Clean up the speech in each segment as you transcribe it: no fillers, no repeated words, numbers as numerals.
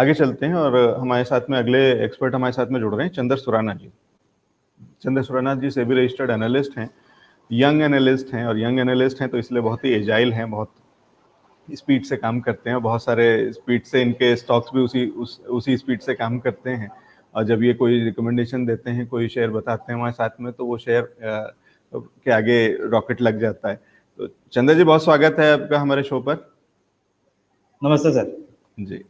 आगे चलते हैं और हमारे साथ में अगले एक्सपर्ट हमारे साथ में जुड़ रहे हैं चंद्र सुराना जी। चंद्र सुराना जी सेबी रजिस्टर्ड एनालिस्ट हैं, यंग एनालिस्ट हैं, और यंग एनालिस्ट हैं तो इसलिए बहुत ही एजाइल हैं, बहुत स्पीड से काम करते हैं, बहुत सारे स्पीड से इनके स्टॉक्स भी उसी स्पीड से काम करते हैं। और जब ये कोई रिकमेंडेशन देते हैं, कोई शेयर बताते हैं हमारे साथ में, तो वो शेयर के आगे रॉकेट लग जाता है। तो चंद्र जी, बहुत स्वागत है आपका हमारे शो पर। नमस्ते सर जी।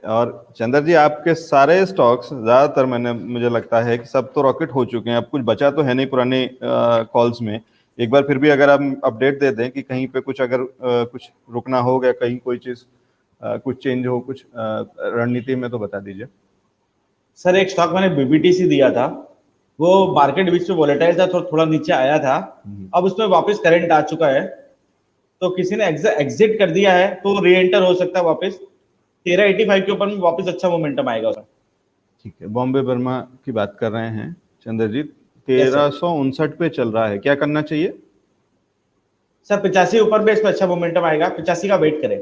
और चंद्र जी, आपके सारे स्टॉक्स ज़्यादातर मुझे लगता है कि सब तो रॉकेट हो चुके हैं, अब कुछ बचा तो है नहीं पुराने कॉल्स में। एक बार फिर भी अगर आप अपडेट दे दें कि कहीं पे कुछ अगर कुछ रुकना हो गया, कहीं कोई चीज़ कुछ चेंज हो, कुछ रणनीति में, तो बता दीजिए। सर एक स्टॉक मैंने बीबीटीसी दिया था, वो मार्केट बीच में वोलेटाइल था, थोड़ा नीचे आया था, अब उसमें वापस करंट आ चुका है, तो किसी ने एग्जिट कर दिया है तो री एंटर हो सकता है वापस 1385 के ऊपर में, वापस अच्छा मोमेंटम आएगा उसमें। ठीक है, बॉम्बे वर्मा की बात कर रहे हैं चंद्र जी, 1359 पे चल रहा है, क्या करना चाहिए? सर 85 ऊपर भी इसमें अच्छा मोमेंटम आएगा, 85 का वेट करें।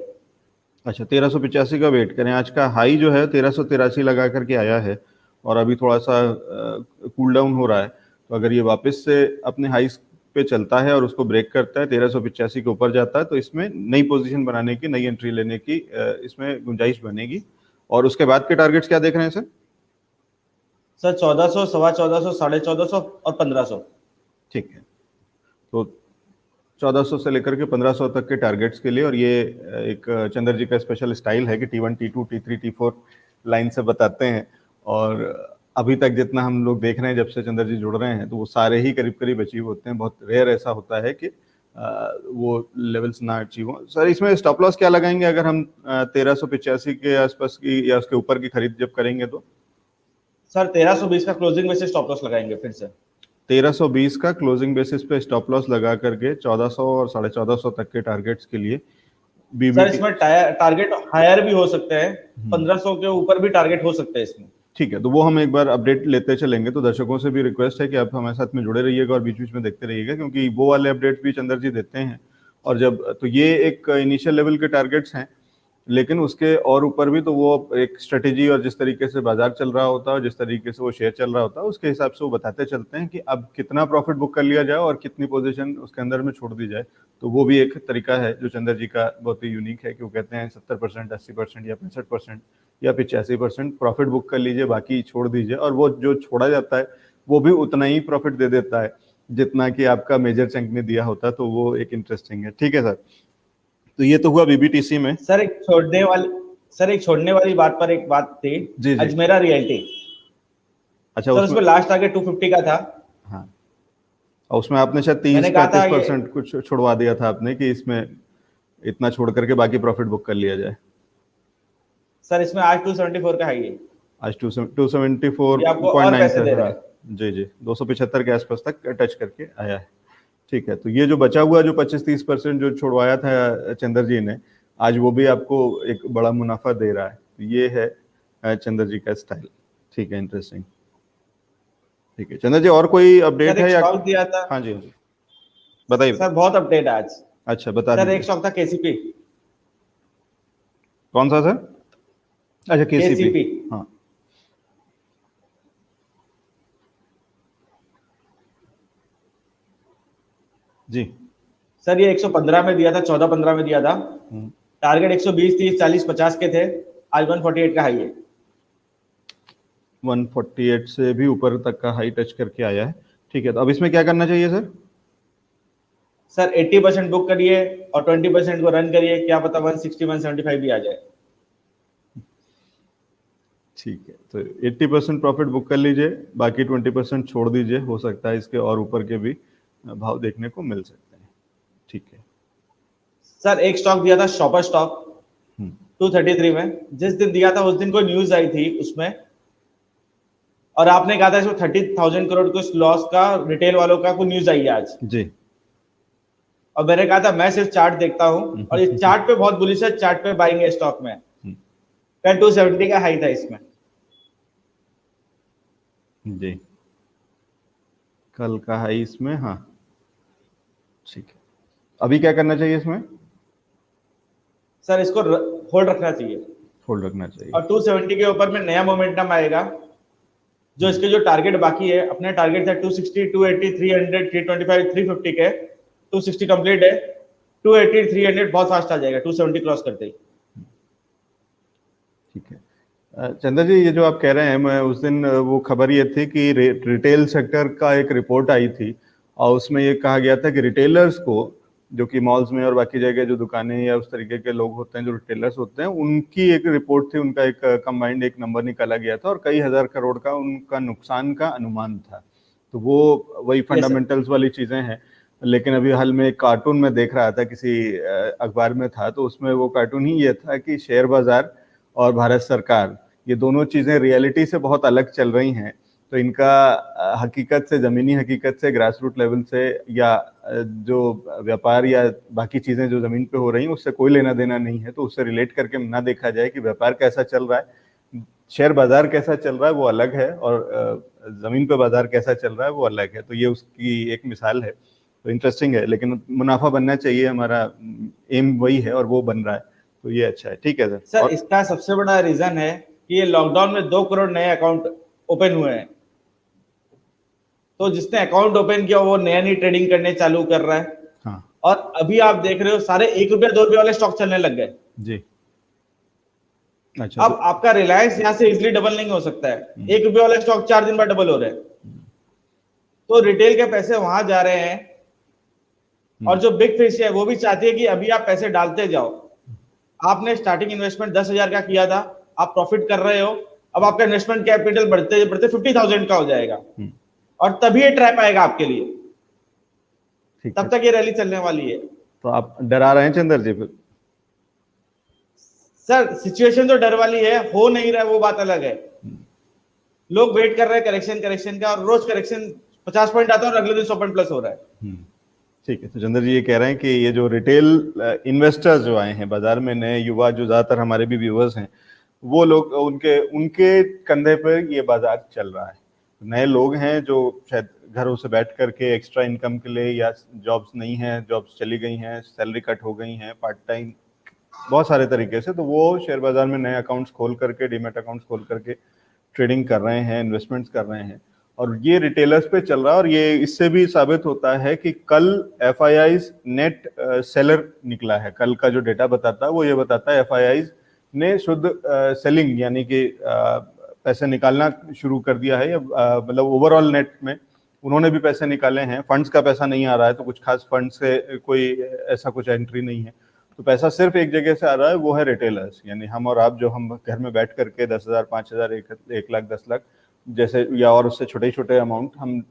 अच्छा, 1385 का वेट करें। आज का हाई जो है 1383 लगा करके आया है, और अभी थोड़ा सा कूल डाउन हो रहा है। तो अगर ये वापस से अपने हाई पे चलता है और उसको ब्रेक करता है, 1385 के ऊपर जाता है, तो इसमें नई पोजीशन बनाने की, नई एंट्री लेने की इसमें गुंजाइश बनेगी। और उसके बाद के टारगेट्स क्या देख रहे हैं सर? सर 1400, 1450, 1450 और 1500। ठीक है, तो 1400 से लेकर के 1500 तक के टारगेट्स के लिए। और ये एक चंद्र जी का स्पेशल स्टाइल है कि T1, T2, T3, T4 line से बताते हैं। और अभी तक जितना हम लोग देख रहे हैं, जब से चंद्र जी जुड़ रहे हैं, तो वो सारे ही करीब करीब अचीव होते हैं। बहुत रेयर ऐसा होता है कि वो लेवल्स ना अचीव हो। सर इसमें स्टॉप लॉस क्या लगाएंगे अगर हम 1385 के आसपास की या उसके ऊपर की खरीद जब करेंगे तो? सर 1320 का क्लोजिंग में से स्टॉप लॉस लगाएंगे फिर से। 1320 का क्लोजिंग बेसिस पे स्टॉप लॉस लगा करके 1400 और 1450 तक के टारगेट्स के लिए सर बीबीटी। इसमें टारगेट हायर भी हो सकते हैं, 1500 के ऊपर भी टारगेट हो सकते हैं इसमें। ठीक है, तो वो हम एक बार अपडेट लेते चलेंगे। तो दर्शकों से भी रिक्वेस्ट है कि आप हमारे साथ में जुड़े रहिएगा और बीच बीच में देखते रहिएगा, क्योंकि वो वाले अपडेट भी चंद्र जी देते हैं। और जब तो ये एक इनिशियल लेवल के टारगेट्स हैं, लेकिन उसके और ऊपर भी तो वो एक स्ट्रेटेजी, और जिस तरीके से बाजार चल रहा होता है और जिस तरीके से वो शेयर चल रहा होता है, उसके हिसाब से वो बताते चलते हैं कि अब कितना प्रॉफिट बुक कर लिया जाए और कितनी पोजीशन उसके अंदर में छोड़ दी जाए। तो वो भी एक तरीका है जो चंद्र जी का बहुत ही यूनिक है, कि वो कहते हैं 70%, 80% या 65% या 85% प्रॉफिट बुक कर लीजिए, बाकी छोड़ दीजिए। और वो जो छोड़ा जाता है वो भी उतना ही प्रॉफिट दे देता है जितना कि आपका मेजर चंक में दिया होता है। तो वो एक इंटरेस्टिंग है। ठीक है सर, तो ये तो हुआ बीबीटीसी में। सर एक छोड़ने वाली बात पर एक बात थी। जी जी। अजमेरा रियल्टी, अच्छा, सर उसमें उसमें लास्ट टारगेट 250 का था। हाँ, और उसमें आपने शायद मैंने कहा था ये 30-35% कुछ छुड़वा दिया था आपने, कि इसमें इतना छोड़ करके बाकी प्रॉफिट बुक कर लिया जाए। सर इसमें आज 274 का हाई है, आज 274 ये आपको और पॉइंट पैसे दे रहा हाँ। है। जी जी, 275 के आसपास तक टच करके आया है। ठीक है, तो ये जो बचा हुआ जो 25-30% जो छुड़वाया था चंद्र जी ने, आज वो भी आपको एक बड़ा मुनाफा दे रहा है। तो ये है चंद्र जी का स्टाइल। ठीक है, इंटरेस्टिंग। ठीक है चंद्र जी, और कोई अपडेट सर एक है या? स्टॉक दिया था। हाँ जी, हाँ जी, बताइए। सर बहुत अपडेट है आज। अच्छा, बता सर एक दीजिए। स्टॉक था केसीपी। कौन सा सर? अच्छा, केसीपी। केसीपी हाँ जी। सर ये 115 में दिया था, 14-15 में दिया था। टारगेट 120, 30, 40, 50 के थे, आज 148 का हाई है। 148 से भी ऊपर तक का हाई टच करके आया है। ठीक है, तो अब इसमें क्या करना चाहिए सर? सर 80% बुक करिए और 20% को रन करिए, क्या पता 160, 175 भी आ जाए। ठीक है, तो 80% प्रॉफिट बुक कर लीजिए, बाकी 20% छोड़ दीजिए। हो सकता है इसके और ऊपर के भी भाव देखने को मिल सकते हैं। ठीक है। सर एक स्टॉक दिया था, शॉपर स्टॉक, 233 में। जिस दिन दिया था उस दिन कोई न्यूज आई थी उसमें, और आपने कहा था इसमें 30,000 करोड़ कुछ लॉस का रिटेल वालों का कोई न्यूज आई है आज। जी। और मैंने कहा था मैं सिर्फ चार्ट देखता हूं, और इस चार्ट पे बहुत बुलिश है, चार्ट पे बाइंग है स्टॉक में। कल 270 का हाई था इसमें। जी, कल का हाई इसमें, हाँ। ठीक है, अभी क्या करना चाहिए इसमें? सर इसको होल्ड रखना चाहिए। होल्ड रखना चाहिए। और 270 के ऊपर में नया मोमेंटम आएगा, जो इसके जो टारगेट बाकी है, अपने टारगेट है 260, 280, 300, 325, 350 के, 260 कंप्लीट है, 280, 300 बहुत फास्ट आ जाएगा 270 क्रॉस करते ही। ठीक है चंद्र जी, ये जो आप कह रहे हैं, मैं उस दिन वो खबर ये थी कि रिटेल सेक्टर का एक रिपोर्ट आई थी और उसमें ये कहा गया था कि रिटेलर्स को, जो कि मॉल्स में और बाकी जगह जो दुकानें या उस तरीके के लोग होते हैं जो रिटेलर्स होते हैं, उनकी एक रिपोर्ट थी, उनका एक कंबाइंड एक नंबर निकाला गया था और कई हजार करोड़ का उनका नुकसान का अनुमान था। तो वो वही फंडामेंटल्स वाली चीजें हैं। लेकिन अभी हाल में एक कार्टून में देख रहा था, किसी अखबार में था, तो उसमें वो कार्टून ही ये था कि शेयर बाजार और भारत सरकार, ये दोनों चीजें रियलिटी से बहुत अलग चल रही हैं। तो इनका हकीकत से, जमीनी हकीकत से, ग्रास रूट लेवल से, या जो व्यापार या बाकी चीजें जो जमीन पे हो रही हैं उससे कोई लेना देना नहीं है। तो उससे रिलेट करके ना देखा जाए कि व्यापार कैसा चल रहा है, शेयर बाजार कैसा चल रहा है वो अलग है, और जमीन पे बाजार कैसा चल रहा है वो अलग है। तो ये उसकी एक मिसाल है। तो इंटरेस्टिंग है, लेकिन मुनाफा बनना चाहिए, हमारा एम वही है और वो बन रहा है। तो ये अच्छा है। ठीक है सर। सर इसका सबसे बड़ा रीजन है कि ये लॉकडाउन में 2 करोड़ नए अकाउंट ओपन हुए हैं। तो जिसने अकाउंट ओपन किया वो नया नई ट्रेडिंग करने चालू कर रहा है। हाँ और अभी आप देख रहे हो सारे 1 रुपया 2 रुपये वाले स्टॉक चलने लग गए जी। अच्छा, अब तो आपका रिलायंस यहाँ से इजिली डबल नहीं हो सकता है, 1 रुपये वाले स्टॉक 4 दिन बाद डबल हो रहे हैं। तो रिटेल के पैसे वहां जा रहे हैं और जो बिग फिश है वो भी चाहती है कि अभी आप पैसे डालते जाओ। आपने स्टार्टिंग इन्वेस्टमेंट 10,000 का किया था, आप प्रॉफिट कर रहे हो, अब आपका इन्वेस्टमेंट कैपिटल बढ़ते बढ़ते 50,000 का हो जाएगा और तभी ये ट्रैप आएगा आपके लिए। ठीक तब है। तक ये रैली चलने वाली है। तो आप डरा रहे हैं चंद्र जी फिर? सर सिचुएशन तो डर वाली है, हो नहीं रहा है वो बात अलग है। लोग वेट कर रहे हैं करेक्शन का, और रोज करेक्शन 50 पॉइंट आता है और अगले दिन 100 पॉइंट प्लस हो रहा है। ठीक है। तो चंद्र जी ये कह रहे हैं कि ये जो रिटेल इन्वेस्टर्स जो आए हैं बाजार में, नए युवा जो ज्यादातर हमारे भी व्यूअर्स हैं, वो लोग, उनके उनके कंधे पर ये बाजार चल रहा है। नए लोग हैं जो शायद घरों से बैठ करके एक्स्ट्रा इनकम के लिए, या जॉब्स नहीं है, जॉब्स चली गई हैं, सैलरी कट हो गई हैं, पार्ट टाइम, बहुत सारे तरीके से, तो वो शेयर बाजार में नए अकाउंट्स खोल करके, डीमैट अकाउंट्स खोल करके ट्रेडिंग कर रहे हैं, इन्वेस्टमेंट्स कर रहे हैं, और ये रिटेलर्स पे चल रहा है। और ये इससे भी साबित होता है कि कल एफआईआईज नेट सेलर निकला है। कल का जो डेटा बताता है वो ये बताता है एफआईआईज ने शुद्ध सेलिंग, यानी कि पैसे निकालना शुरू कर दिया है, या मतलब ओवरऑल नेट में उन्होंने भी पैसे निकाले हैं। फंड्स का पैसा नहीं आ रहा है, तो कुछ खास फंड से कोई ऐसा कुछ एंट्री नहीं है। तो पैसा सिर्फ एक जगह से आ रहा है, वो है रिटेलर्स, यानी हम और आप, जो हम घर में बैठ करके 10,000, 5,000, 1 लाख, 10 लाख जैसे, या और उससे छोटे छोटे अमाउंट हम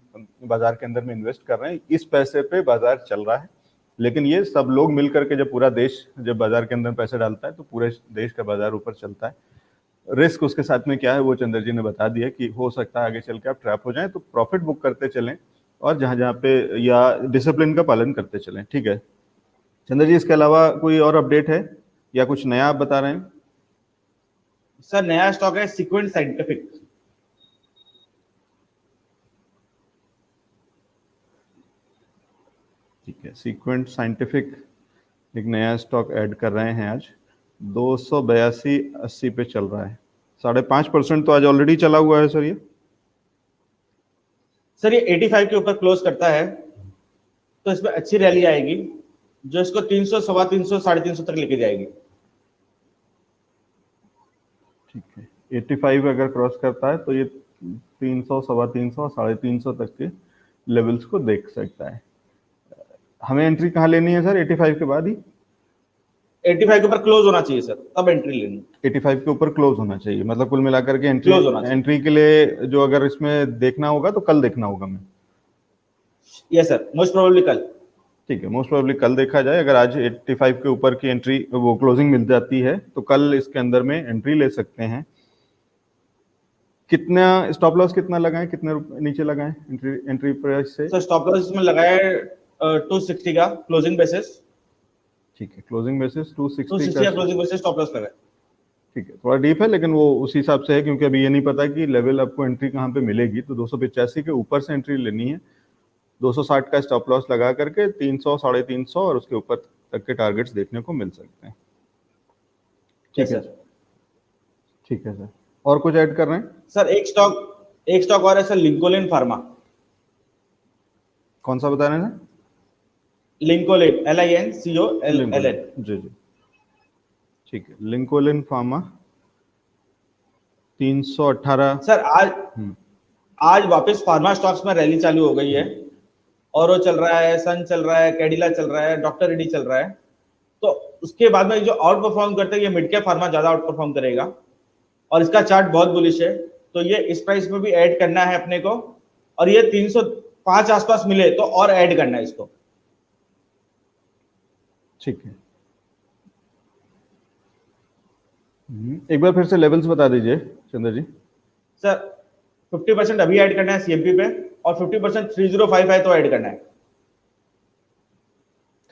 बाजार के अंदर में इन्वेस्ट कर रहे हैं। इस पैसे पे बाजार चल रहा है। लेकिन ये सब लोग मिल करके, जब पूरा देश जब बाजार के अंदर पैसे डालता है तो पूरे देश का बाजार ऊपर चलता है। रिस्क उसके साथ में क्या है वो चंद्र जी ने बता दिया कि हो सकता है आगे चल के आप ट्रैप हो जाएं। तो प्रॉफिट बुक करते चलें और जहां जहां पे, या डिसिप्लिन का पालन करते चलें। ठीक है चंद्र जी, इसके अलावा कोई और अपडेट है या कुछ नया आप बता रहे हैं? सर नया स्टॉक है सीक्वेंट साइंटिफिक। ठीक है, सीक्वेंट साइंटिफिक एक नया स्टॉक ऐड कर रहे हैं आज। 282.80 पे चल रहा है। 5.5% तो आज ऑलरेडी चला हुआ है सर ये। सर ये 85 के ऊपर क्लोज करता है तो इसमें अच्छी रैली आएगी, जो इसको 300, 325, 350 तक लेके जाएगी। ठीक है, 85 अगर क्रॉस करता है तो ये 300, 325 और 350 तक के लेवल्स को देख सकता है। हमें एंट्री कहाँ लेनी है सर? 85 के बाद ही? 85 के ऊपर क्लोज होना चाहिए सर, तब एंट्री लेनी। 85 के ऊपर क्लोज होना चाहिए, मतलब कुल मिलाकर के एंट्री, क्लोज होना चाहिए। एंट्री के लिए जो अगर इसमें देखना होगा तो कल देखना होगा हमें। यस सर, मोस्ट प्रोबेबली कल। ठीक है, मोस्ट प्रोबेबली कल देखा जाए। अगर आज 85 के ऊपर की एंट्री, वो क्लोजिंग मिल जाती है, तो कल इसके अंदर में एंट्री ले सकते हैं। कितना स्टॉप लॉस कितना लगाएं, कितने नीचे लगाएं एंट्री, एंट्री प्राइस से? सर स्टॉप लॉस इसमें लगाए 260 का क्लोजिंग बेसिस। ठीक है, क्लोजिंग बेसिस 260 260 का। का क्लोजिंग बेसिस स्टॉप लॉस लगाए। ठीक है, थोड़ा डीप है, लेकिन वो उसी हिसाब से है, क्योंकि अभी ये नहीं पता कि लेवल आपको एंट्री कहाँ पे मिलेगी। तो 285 के ऊपर से एंट्री लेनी है, 260 का स्टॉप लॉस लगा करके 300, 350 और उसके ऊपर तक के टारगेट्स देखने को मिल सकते हैं। ठीक है, ठीक है सर, और कुछ ऐड कर रहे हैं? सर एक स्टॉक और है सर, लिंकोलिन फार्मा। कौन सा बता रहे हैं सर? लिंकोलिन, LINCOLLN। लिंकोलिन, जी जी, ठीक है। लिंकोलिन फार्मा 318। सर हम्म। आज वापस फार्मा स्टॉक्स में रैली चालू हो गई है। औरो चल रहा है, सन चल रहा है, कैडिला चल रहा है, डॉक्टर रेड्डी चल रहा है। तो उसके बाद में जो आउट परफॉर्म करते हैं, ये मिड कैप फार्मा ज्यादा आउट परफॉर्म करेगा और इसका चार्ट बहुत बुलिश है। तो ये इस प्राइस में भी ऐड करना है अपने को, और ये 305 आसपास मिले तो और ऐड करना है इसको। ठीक है, एक बार फिर से लेवल्स बता दीजिए चंद्र जी। सर 50% अभी ऐड करना है CMP पे, और 50% 305 है तो ऐड करना है।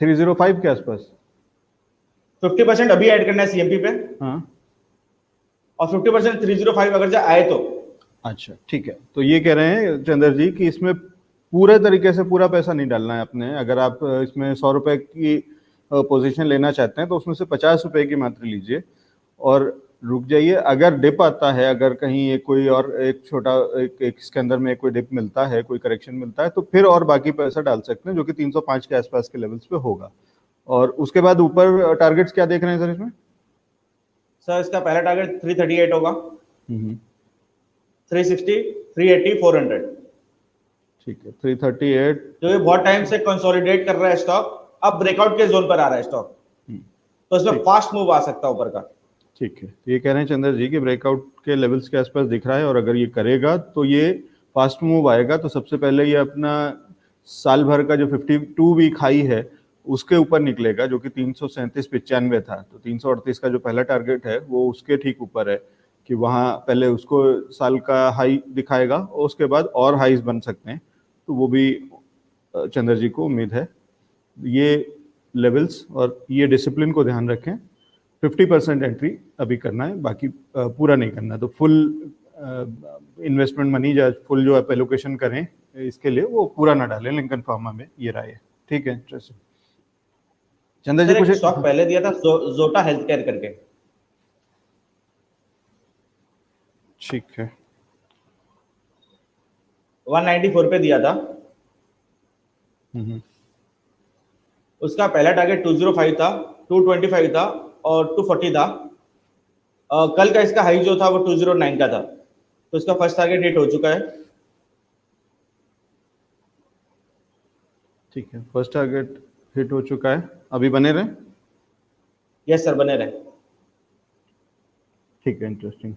305 के आसपास? 50% अभी ऐड करना है CMP पे, हाँ, और 50% 305 अगर जा आए तो। अच्छा ठीक है। तो ये कह रहे हैं चंद्र जी कि इसमें पूरे तरीके से पूरा पैसा नहीं डालना है अपने। अगर आप इसमें 100 रुपए की पोजीशन लेना चाहते हैं तो उसमें से 50 रुपए की मात्र लीजिए और रुक जाइए। अगर डिप आता है, अगर कहीं एक कोई और एक छोटा एक इसके अंदर में कोई डिप मिलता है, कोई करेक्शन मिलता है, तो फिर और बाकी पैसा डाल सकते हैं, जो कि 305 के आसपास के लेवल्स पे होगा। और उसके बाद ऊपर टारगेट्स क्या देख रहे हैं सर इसमें? सर इसका पहला टारगेट 338 होगा, हम्म, 360, 380, 400। ठीक है, 338। जो ये बहुत टाइम से कंसोलिडेट कर रहा है स्टॉक, अब ब्रेकआउट के जोन पर आ रहा है स्टॉक, तो इसमें ठीक, फास्ट मूव आ सकता है ऊपर का। ठीक है। तो ये कह रहे हैं चंद्र जी कि ब्रेकआउट के लेवल्स के आसपास दिख रहा है और अगर ये करेगा तो ये फास्ट मूव आएगा। तो सबसे पहले ये अपना साल भर का जो 52 वीक हाई है उसके ऊपर निकलेगा, जो कि 337.95 था। तो 338 का जो पहला टारगेट है वो उसके ठीक ऊपर है, कि वहाँ पहले उसको साल का हाई दिखाएगा और उसके बाद और हाईज बन सकते हैं। तो वो भी चंद्र जी को उम्मीद है। ये लेवल्स और ये डिसिप्लिन को ध्यान रखें। 50% एंट्री अभी करना है, बाकी पूरा नहीं करना। तो फुल इन्वेस्टमेंट मनी या फुल जो आप एलोकेशन करें इसके लिए, वो पूरा ना डालें लिंकन फार्मा में। ये राय है, ठीक है। इंटरेस्टिंग। चंद्र जी सर कुछ एक स्टॉक पहले दिया था, जोटा हेल्थ केयर करके। ठीक है, 194 पे दिया था। हम्म, उसका पहला टारगेट 205 था, 225 था और 240 था। कल का इसका हाई जो था वो 209 का था, तो इसका फर्स्ट टारगेट हिट हो चुका है। ठीक है, फर्स्ट टारगेट हिट हो चुका है। अभी बने रहे। यस सर, बने रहे। ठीक है, इंटरेस्टिंग।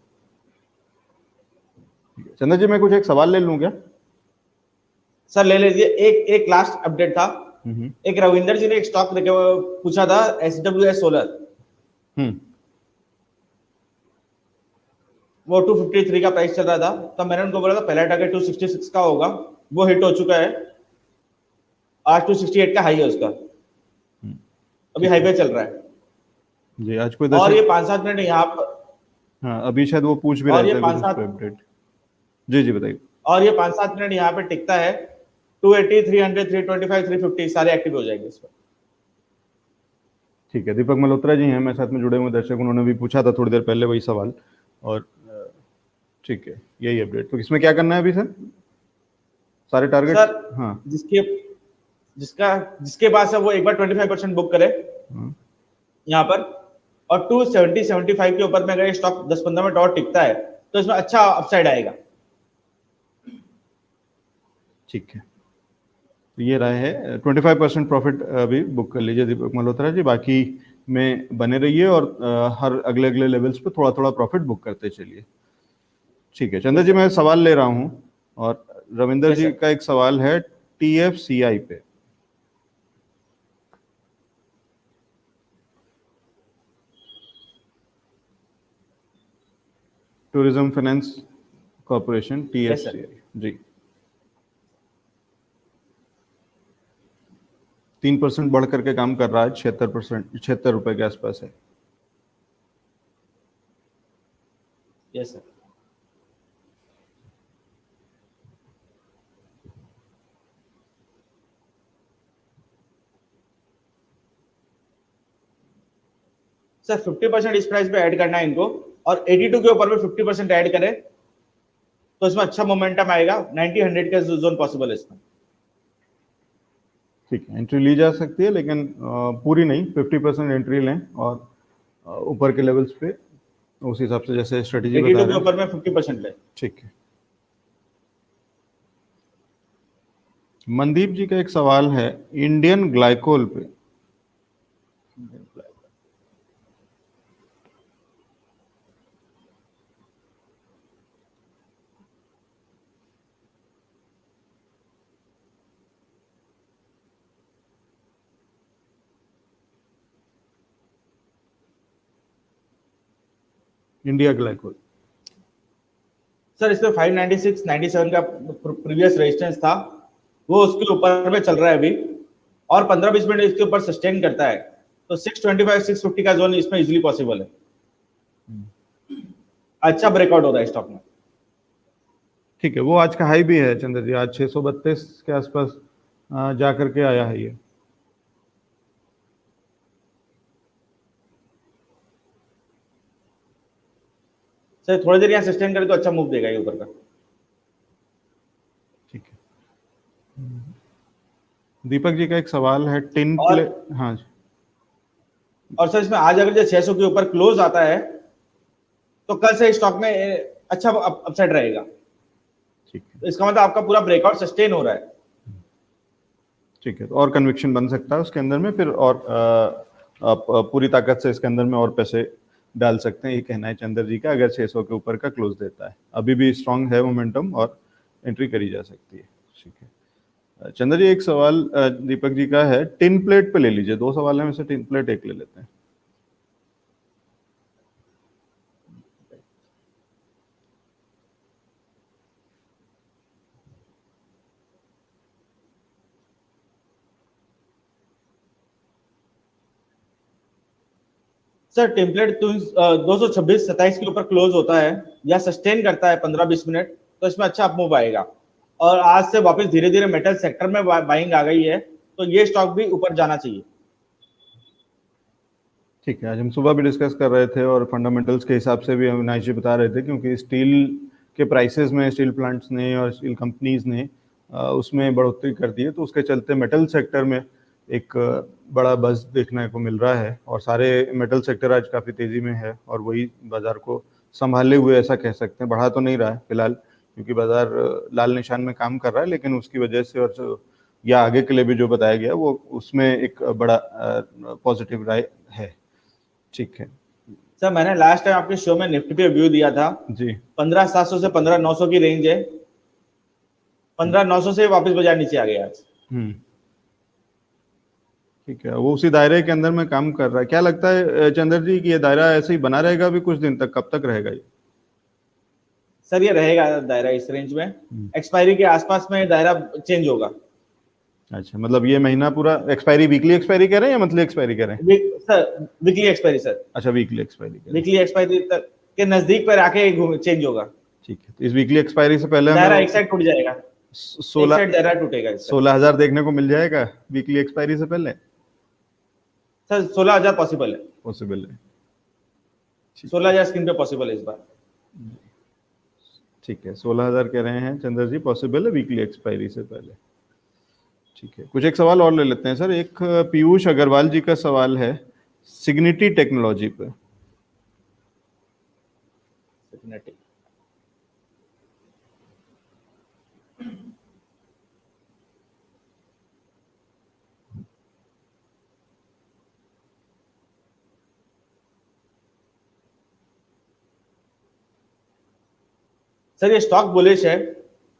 चंद्र जी मैं कुछ एक सवाल ले लूँ क्या? सर ले लीजिए। एक एक लास्ट अपडेट था। हम्म, एक रविंदर जी ने एक स्टॉक पूछा था, SWS सोलर। हम्म, वो 253 का प्राइस चल रहा था, तब मैंने उनको बोला था पहला टारगेट 266 का होगा, वो हिट हो चुका है। आज 268 का हाई है उसका, अभी ठीक हाई है पे चल रहा है। जी। आज कोई और ये दर्शक, 5-7 मिनट यहाँ पर, हाँ अभी शायद वो पूछ भी रहे और ये थे कुछ पाँच उस पर सात अपडेट। जी जी बताइए। और ये 5-7 मिनट यहाँ पे टिकता है। 280, 300, 325, 350 सारे एक्टिव हो जाएंगे इस पर। ठीक है, दीपक मल्होत्रा जी हैं मेरे साथ में जुड़े हुए दर्शक, उन्होंने भी पूछा था थोड़ी देर पहले वही सवाल। और ठीक है, यही अपडेट। तो इसमें क्या करना है अभी सर? सारे टारगेट्स? सर हाँ, जिसके जिसका जिसके पास है वो एक बार 25% बुक करे हाँ, यहाँ पर। और 270-75 के ऊपर में अगर ये स्टॉक 10-15 मिनट और टिकता है तो इसमें अच्छा अपसाइड आएगा। ठीक है। तो ये राय है, 25% प्रॉफिट अभी बुक कर लीजिए दीपक मल्होत्रा जी। बाकी में बने रहिए और हर अगले अगले लेवल्स पे थोड़ा थोड़ा प्रॉफिट बुक करते चलिए। ठीक है चंद्र यस जी, सर। मैं सवाल ले रहा हूँ और रविंदर यस जी सर। का एक सवाल है TFCI पे। Tourism finance corporation, yes sir. TFCI जी। 3% बढ़ करके काम कर रहा है, 76%, 76 रुपए के आसपास है। Yes sir. सर 50% इस प्राइस पे ऐड करना है इनको, और 82 के ऊपर में 50% ऐड करे तो इसमें अच्छा मोमेंटम आएगा। 90-100 का जोन पॉसिबल है इसमें। ठीक है, एंट्री ली जा सकती है, लेकिन पूरी नहीं, 50% एंट्री लें और ऊपर के लेवल्स पे उस हिसाब से जैसे स्ट्रेटेजी बता 82 रहे के हैं। ऊपर में 50% ले। ठीक है। मनदीप जी का एक सवाल है इंडियन ग्लाइकोल पे। इंडिया ग्लाइकोल सर इसमें 596 97 का प्रीवियस रेजिस्टेंस था, वो उसके ऊपर में चल रहा है अभी, और 15-20 मिनट इसके ऊपर सस्टेन करता है तो 625 650 का जोन इसमें इजीली पॉसिबल है। अच्छा ब्रेकआउट हो रहा है स्टॉक में। ठीक है, वो आज का हाई भी है चंद्र जी, आज 632 के आसपास जा करके आया है ये। सर थोड़ी देर यहाँ सस्टेन करे तो अच्छा मूव देगा ये ऊपर का। ठीक है। दीपक जी का एक सवाल है टिन और प्ले। हाँ जी। और सर इसमें आज अगर जो 600 के ऊपर क्लोज आता है तो कल से स्टॉक में अच्छा अपसाइड रहेगा। ठीक है। तो इसका मतलब आपका पूरा ब्रेकआउट सस्टेन हो रहा है। ठीक है, तो और कन्विक्शन बन सकता है उसके अंदर में फिर, और आप पूरी ताकत से इसके अंदर में और पैसे डाल सकते हैं, ये कहना है चंद्र जी का, अगर 600 के ऊपर का क्लोज देता है। अभी भी स्ट्रांग है मोमेंटम और एंट्री करी जा सकती है। ठीक है। चंद्र जी एक सवाल दीपक जी का है टिन प्लेट पे ले लीजिए, दो सवाल है में से टिन प्लेट एक ले लेते हैं। सर टेम्पलेट 226-27 के ऊपर क्लोज होता है या सस्टेन करता है 15-20 मिनट तो इसमें अच्छा अप मूव आएगा। और आज से वापस धीरे धीरे मेटल सेक्टर में बाइंग आ गई है तो ये स्टॉक भी ऊपर जाना चाहिए। ठीक है, आज हम सुबह भी डिस्कस कर रहे थे और फंडामेंटल्स के हिसाब से भी अविनाश जी बता रहे थे, क्योंकि स्टील के प्राइसेस में स्टील प्लांट्स ने और स्टील कंपनीज ने उसमें बढ़ोतरी कर दी है, तो उसके चलते मेटल सेक्टर में एक बड़ा बज़ देखने को मिल रहा है और सारे मेटल सेक्टर आज काफ़ी तेज़ी में है और वही बाज़ार को संभाले हुए ऐसा कह सकते हैं। बढ़ा तो नहीं रहा है फिलहाल, क्योंकि बाज़ार लाल निशान में काम कर रहा है, लेकिन उसकी वजह से और जो या आगे के लिए भी जो बताया गया वो उसमें एक बड़ा पॉजिटिव राय है। ठीक है सर मैंने लास्ट टाइम आपके शो में निफ्टी पे व्यू दिया था जी। 15,700 से 15,900 की रेंज है। 15,900 से वापस बाजार नीचे आ गया आज। ठीक है, वो उसी दायरे के अंदर में काम कर रहा है। क्या लगता है चंद्र जी कि ये दायरा ऐसे ही बना रहेगा अभी कुछ दिन तक, कब तक रहेगा ये? सर ये रहेगा दायरा इस रेंज में, एक्सपायरी के आसपास में दायरा चेंज होगा। अच्छा, मतलब ये महीना पूरा एक्सपायरी, वीकली एक्सपायरी कह रहे हैं या मंथली एक्सपायरी कह रहे हैं? Sir weekly expiry sir. अच्छा, वीकली एक्सपायरी कह रहे हैं। वीकली एक्सपायरी तक के नजदीक पर आके चेंज होगा। ठीक है, तो इस वीकली एक्सपायरी से पहले दायरा हमें एक साइड टूट जाएगा, एक 16 साइड दायरा टूटेगा इसका। 16,000 देखने को मिल जाएगा वीकली एक्सपायरी से पहले? सर 16,000 पॉसिबल है, पॉसिबल है। 16,000 स्क्रीन पे पॉसिबल है इस बार। ठीक है, 16,000 कह रहे हैं चंद्र जी, पॉसिबल है वीकली एक्सपायरी से पहले। ठीक है, कुछ एक सवाल और ले लेते हैं सर। एक पीयूष अग्रवाल जी का सवाल है सिग्निटी टेक्नोलॉजी पे। सर ये स्टॉक बुलिश है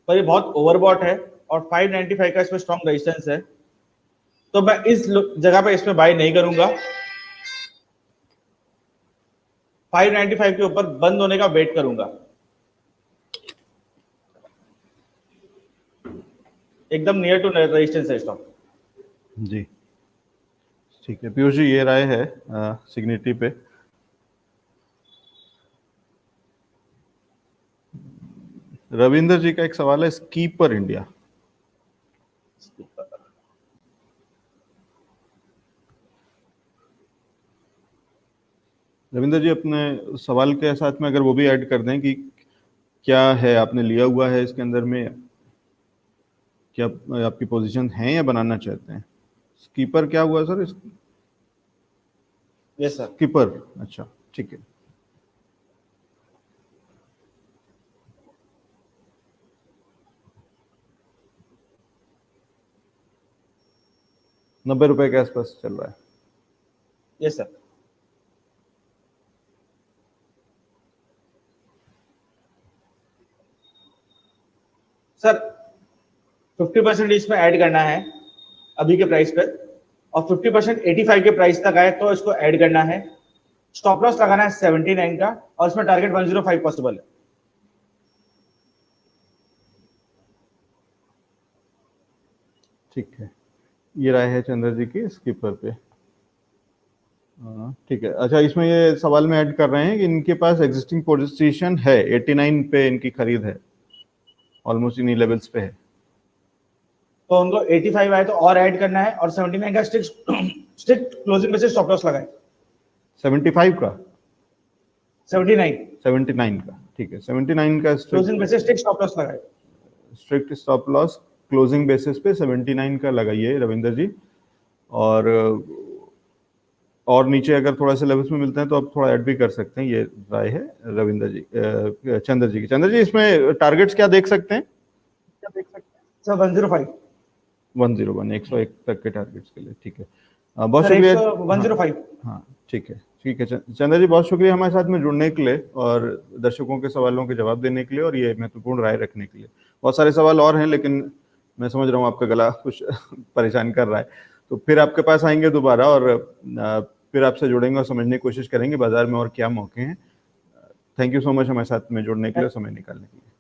पर ये बहुत ओवरबॉट है और 595 का इसमें स्ट्रॉन्ग रेजिस्टेंस है, तो मैं इस जगह पे इसमें बाय नहीं करूंगा। 595 के ऊपर बंद होने का वेट करूंगा। एकदम नियर टू रेजिस्टेंस है स्टॉक। जी ठीक है पीयूष जी, ये राय है सिग्निटी पे। रविंदर जी का एक सवाल है स्कीपर इंडिया। रविंदर जी, अपने सवाल के साथ में अगर वो भी ऐड कर दें कि क्या है, आपने लिया हुआ है इसके अंदर में, क्या आपकी पोजीशन है या बनाना चाहते हैं? स्कीपर क्या हुआ सर? Yes sir. स्कीपर, अच्छा ठीक है। ₹90 के आसपास चल रहा है। Yes sir. सर 50% इसमें ऐड करना है अभी के प्राइस पे, और 50% 85 के प्राइस तक आए तो इसको ऐड करना है। स्टॉप लॉस लगाना है 79 का, और इसमें टारगेट 105 पॉसिबल है। ठीक है, ये राय है चंद्र जी की स्कीपर पे। ठीक है। अच्छा, इसमें ये सवाल में ऐड कर रहे हैं कि इनके पास एग्जिस्टिंग पोजीशन है, 89 पे इनकी खरीद है, ऑलमोस्ट इन्हीं लेवल्स पे है। तो उनको 85 आए तो और ऐड करना है, और 79 का स्ट्रिक्ट क्लोजिंग में से स्टॉप लॉस लगाए। 75 का, 79 79 का, ठीक है। 79 का क्लोजिंग में से स्ट्रिक्ट स्टॉप लॉस लगाए। Strict stop loss closing basis पे 79 का लगाइए रविंदर जी। और नीचे अगर थोड़ा सा लेवल्स में मिलते हैं तो आप थोड़ा ऐड भी कर सकते हैं, ये राय है रविंदर जी, चंद्र जी की। चंद्र जी, इसमें टारगेट्स क्या देख सकते हैं? सर 105। 101 तक के टारगेट्स के लिए, ठीक है। बहुत शुक्रिया। 105। हाँ ठीक है, ठीक है चंद्र जी, बहुत शुक्रिया हमारे साथ में जुड़ने के लिए और दर्शकों के सवालों के जवाब देने के लिए और ये महत्वपूर्ण राय रखने के लिए। बहुत सारे सवाल और हैं, लेकिन मैं समझ रहा हूँ आपका गला कुछ परेशान कर रहा है, तो फिर आपके पास आएंगे दोबारा और फिर आपसे जुड़ेंगे और समझने की कोशिश करेंगे बाजार में और क्या मौके हैं। थैंक यू सो मच हमारे साथ में जुड़ने के लिए, समय निकालने के लिए।